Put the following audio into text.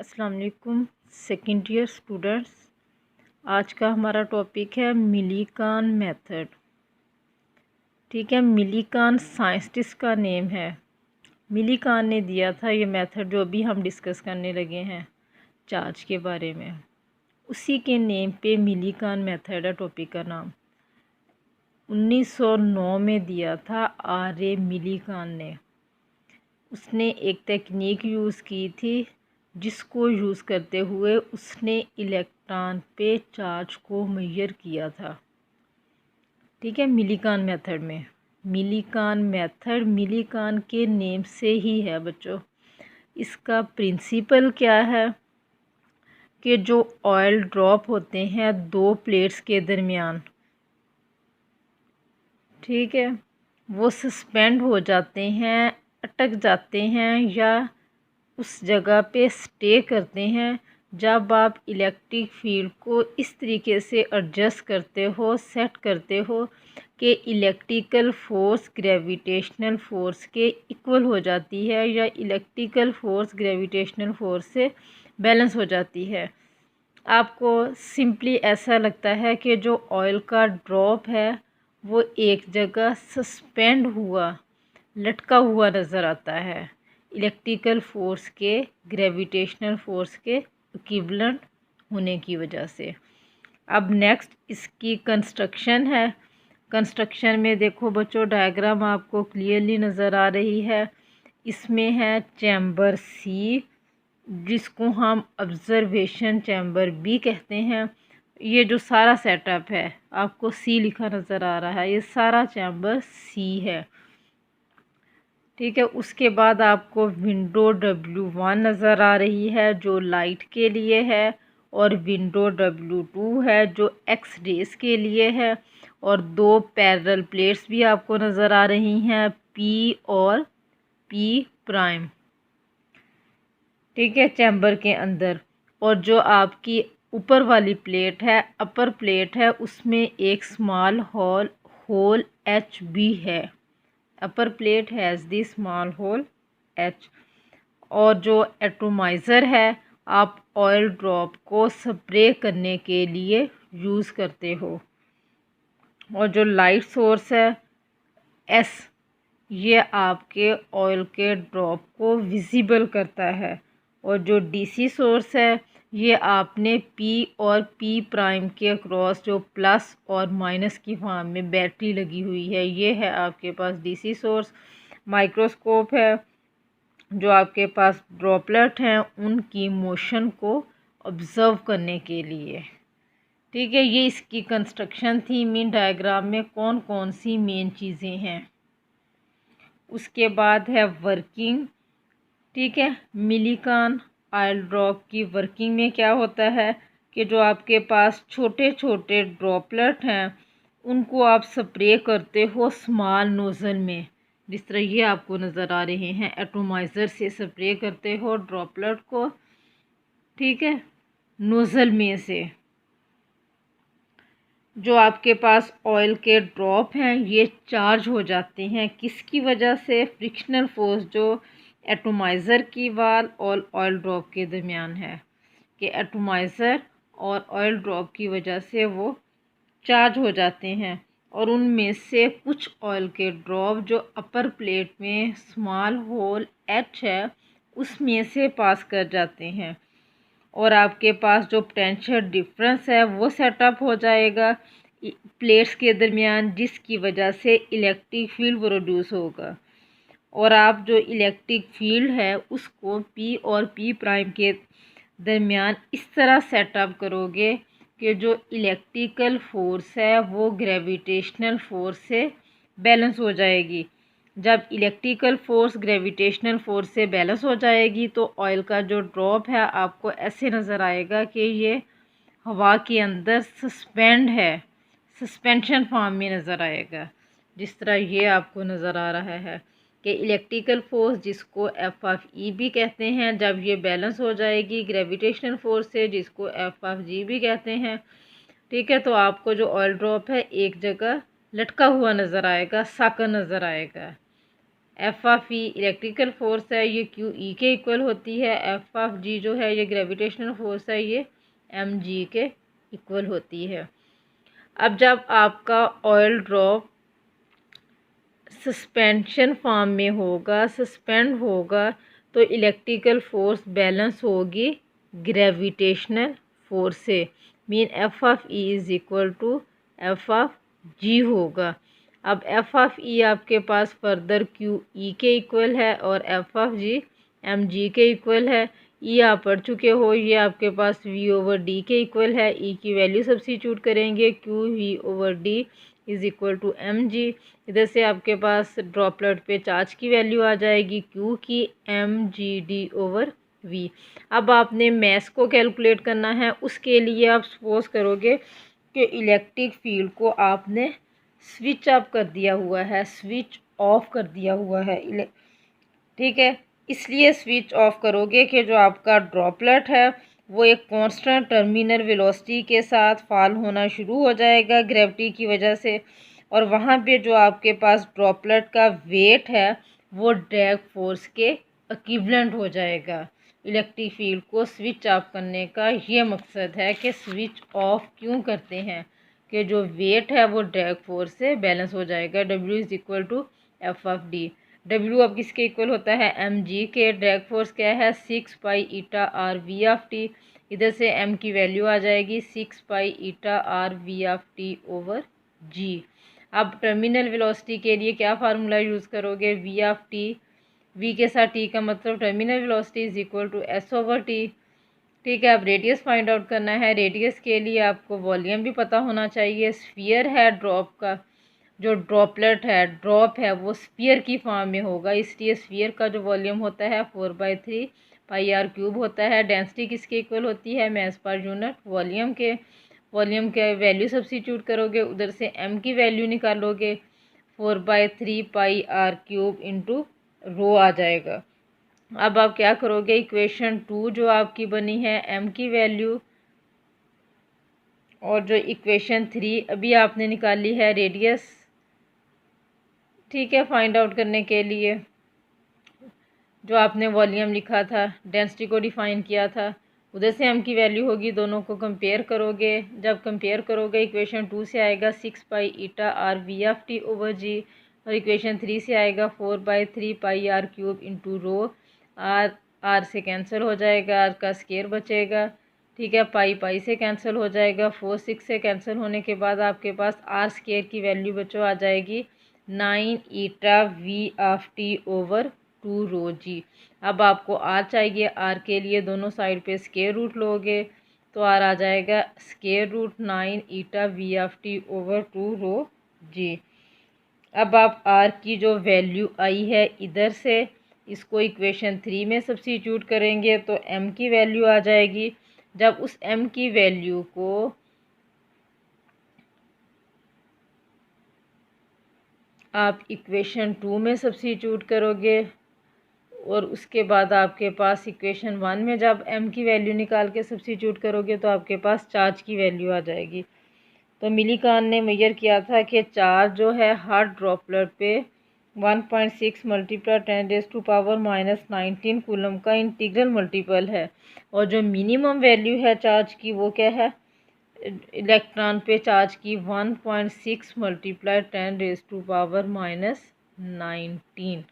अस्सलाम वालेकुम second year students. आज का हमारा टॉपिक है मिलीकान मेथड। ठीक है, मिलीकान साइंटिस्ट का नेम है। मिलीकान ने दिया था ये मेथड जो अभी हम डिस्कस करने लगे हैं चार्ज के बारे में। उसी के नेम पे मिलीकान मेथड है टॉपिक का नाम। 1909 में दिया था आर.ए. मिलीकान ने। उसने एक टेक्निक यूज़ की थी जिसको यूज़ करते हुए उसने इलेक्ट्रॉन पे चार्ज को मेजर किया था। ठीक है, मिलीकान मेथड में मिलीकान मेथड मिलीकान के नेम से ही है बच्चों। इसका प्रिंसिपल क्या है कि जो ऑयल ड्रॉप होते हैं दो प्लेट्स के दरमियान, ठीक है, वो सस्पेंड हो जाते हैं, अटक जाते हैं या उस जगह पे स्टे करते हैं जब आप इलेक्ट्रिक फील्ड को इस तरीके से एडजस्ट करते हो, सेट करते हो कि इलेक्ट्रिकल फोर्स ग्रेविटेशनल फोर्स के इक्वल हो जाती है या इलेक्ट्रिकल फोर्स ग्रेविटेशनल फोर्स से बैलेंस हो जाती है। आपको सिंपली ऐसा लगता है कि जो ऑयल का ड्रॉप है वो एक जगह सस्पेंड हुआ, लटका हुआ नज़र आता है इलेक्ट्रिकल फोर्स के ग्रेविटेशनल फोर्स के इक्विवेलेंट होने की वजह से। अब नेक्स्ट इसकी कंस्ट्रक्शन है। कंस्ट्रक्शन में देखो बच्चों, डायग्राम आपको क्लियरली नज़र आ रही है। इसमें है चैम्बर सी जिसको हम ऑब्जर्वेशन चैम्बर भी कहते हैं। ये जो सारा सेटअप है आपको सी लिखा नज़र आ रहा है, ये सारा चैम्बर सी है। ठीक है, उसके बाद आपको विंडो W1 नज़र आ रही है जो लाइट के लिए है, और विंडो W2 है जो एक्स रेस के लिए है, और दो पैरेलल प्लेट्स भी आपको नज़र आ रही हैं P और P'। ठीक है, चैम्बर के अंदर। और जो आपकी ऊपर वाली प्लेट है, अपर प्लेट है, उसमें एक स्मॉल होल H भी है। Upper plate has the small hole H। और जो एटोमाइज़र है आप ऑयल ड्रॉप को स्प्रे करने के लिए यूज़ करते हो। और जो लाइट सोर्स है S, ये आपके ऑयल के ड्रॉप को विजिबल करता है। और जो डीसी सोर्स है ये आपने P और P' के अक्रॉस जो प्लस और माइनस की फॉर्म में बैटरी लगी हुई है, ये है आपके पास डीसी सोर्स। माइक्रोस्कोप है जो आपके पास ड्रॉपलेट हैं उनकी मोशन को ऑब्ज़र्व करने के लिए। ठीक है, ये इसकी कंस्ट्रक्शन थी। मेन डायग्राम में कौन कौन सी मेन चीज़ें हैं। उसके बाद है वर्किंग। ठीक है, मिलीकान ऑयल ड्रॉप की वर्किंग में क्या होता है कि जो आपके पास छोटे छोटे ड्रॉपलेट हैं उनको आप स्प्रे करते हो स्मॉल नोज़ल में, जिस तरह ये आपको नज़र आ रहे हैं। एटोमाइज़र से स्प्रे करते हो ड्रॉपलेट को, ठीक है, नोज़ल में से। जो आपके पास ऑयल के ड्रॉप हैं ये चार्ज हो जाते हैं, किसकी वजह से? फ्रिक्शनल फोर्स जो एटोमाइज़र की वाल और ऑयल ड्रॉप के दरमियान है, कि एटोमाइज़र और ऑयल ड्रॉप की वजह से वो चार्ज हो जाते हैं। और उनमें से कुछ ऑयल के ड्रॉप जो अपर प्लेट में स्मॉल होल H है उसमें से पास कर जाते हैं, और आपके पास जो पोटेंशियल डिफरेंस है वो सेटअप हो जाएगा प्लेट्स के दरमियान, जिसकी वजह से इलेक्ट्रिक फील्ड प्रोड्यूस होगा। और आप जो इलेक्ट्रिक फील्ड है उसको P और P' के दरमियान इस तरह सेटअप करोगे कि जो इलेक्ट्रिकल फोर्स है वो ग्रेविटेशनल फोर्स से बैलेंस हो जाएगी। जब इलेक्ट्रिकल फोर्स ग्रेविटेशनल फोर्स से बैलेंस हो जाएगी तो ऑयल का जो ड्रॉप है आपको ऐसे नज़र आएगा कि ये हवा के अंदर सस्पेंड है, सस्पेंशन फॉर्म में नज़र आएगा, जिस तरह ये आपको नज़र आ रहा है कि इलेक्ट्रिकल फोर्स जिसको F(E) भी कहते हैं, जब ये बैलेंस हो जाएगी ग्रेविटेशनल फोर्स से जिसको F(G) भी कहते हैं। ठीक है, तो आपको जो ऑयल ड्रॉप है एक जगह लटका हुआ नज़र आएगा, साकन नज़र आएगा। F of E electrical force है, ये क्यू ई के इक्वल होती है। एफ ऑफ जी जो है ये ग्रेविटेशनल फोर्स है, ये एम जी के इक्वल होती है। अब जब आपका ऑयल ड्रॉप सस्पेंशन फॉर्म में होगा, सस्पेंड होगा, तो इलेक्ट्रिकल फोर्स बैलेंस होगी ग्रेविटेशनल फोर्स से। Mean F of E is equal to F of G होगा। अब एफ ऑफ ई आपके पास फर्दर क्यू ई के इक्वल है और F of G M G के इक्वल है। ई आप पढ़ चुके हो, ये आपके पास वी ओवर डी के इक्वल है। ई की वैल्यू सब्स्टिट्यूट करेंगे, Q V over D is equal to M G. इधर से आपके पास ड्रॉपलेट पे चार्ज की वैल्यू आ जाएगी क्यू की M G D over V. अब आपने मैस को कैलकुलेट करना है, उसके लिए आप सपोज करोगे कि इलेक्ट्रिक फील्ड को आपने स्विच ऑफ कर दिया हुआ है, स्विच ऑफ कर दिया हुआ है, ठीक है। इसलिए स्विच ऑफ करोगे कि जो आपका ड्रॉपलेट है वो एक कांस्टेंट टर्मिनल वेलोसिटी के साथ फॉल होना शुरू हो जाएगा ग्रेविटी की वजह से, और वहाँ पे जो आपके पास ड्रॉपलेट का वेट है वो ड्रैग फोर्स के इक्विवेलेंट हो जाएगा। इलेक्ट्रिक फील्ड को स्विच ऑफ करने का ये मकसद है कि स्विच ऑफ क्यों करते हैं कि जो वेट है वो ड्रैग फोर्स से बैलेंस हो जाएगा। W is equal to F of D. W अब किसके इक्वल होता है, एम जी के। ड्रैग फोर्स क्या है, 6 pi eta R V of T. इधर से एम की वैल्यू आ जाएगी 6 pi eta R V of T over G. अब टर्मिनल वेलोसिटी के लिए क्या फार्मूला यूज़ करोगे, वी ऑफ टी, वी के साथ टी का मतलब terminal velocity is equal to S over T. ठीक है, अब रेडियस फाइंड आउट करना है। रेडियस के लिए आपको वॉल्यूम भी पता होना चाहिए। स्फीयर है ड्रॉप का, जो ड्रॉपलेट है, ड्रॉप है वो स्फीयर की फॉर्म में होगा, इसलिए स्फीयर का जो वॉल्यूम होता है 4/3 पाई आर क्यूब होता है। डेंसिटी किसके इक्वल होती है, मास पर यूनिट वॉल्यूम के। वॉल्यूम के वैल्यू सब्स्टिट्यूट करोगे, उधर से एम की वैल्यू निकालोगे, 4/3 पाई आर क्यूब इंटू रो आ जाएगा। अब आप क्या करोगे, इक्वेशन 2 जो आपकी बनी है एम की वैल्यू, और जो इक्वेशन 3 अभी आपने निकाली है रेडियस, ठीक है, फाइंड आउट करने के लिए जो आपने वॉल्यूम लिखा था, डेंसिटी को डिफाइन किया था, उधर से एम की वैल्यू होगी। दोनों को कंपेयर करोगे, जब कंपेयर करोगे इक्वेशन 2 से आएगा 6 pi eta R V of T over G, और इक्वेशन 3 से आएगा 4/3 pi R cube into rho. R से कैंसिल हो जाएगा, आर का स्केयर बचेगा, ठीक है। पाई पाई से कैंसिल हो जाएगा, 4 6 से कैंसिल होने के बाद आपके पास आर स्केयर की वैल्यू बचो आ जाएगी 9 eta V of T over 2 rho G. अब आपको आर चाहिए, आर के लिए दोनों साइड पे स्केयर रूट लोगे तो आर आ जाएगा square root 9 eta V of T over 2 rho G. अब आप आर की जो वैल्यू आई है इधर से इसको इक्वेशन 3 में सब्स्टिट्यूट करेंगे तो एम की वैल्यू आ जाएगी। जब उस एम की वैल्यू को आप इक्वेशन 2 में सब्स्टिट्यूट करोगे और उसके बाद आपके पास इक्वेशन 1 में जब एम की वैल्यू निकाल के सब्स्टिट्यूट करोगे तो आपके पास चार्ज की वैल्यू आ जाएगी। तो मिलीकान ने मेजर किया था कि चार्ज जो है हर ड्रॉपलेट पे 1.6 मल्टीप्लाई 10⁻⁻19 कूलम का इंटीग्रल मल्टीपल है, और जो मिनिमम वैल्यू है चार्ज की वो क्या है, इलेक्ट्रॉन पे चार्ज की 1.6 मल्टीप्लाई 10⁻⁻19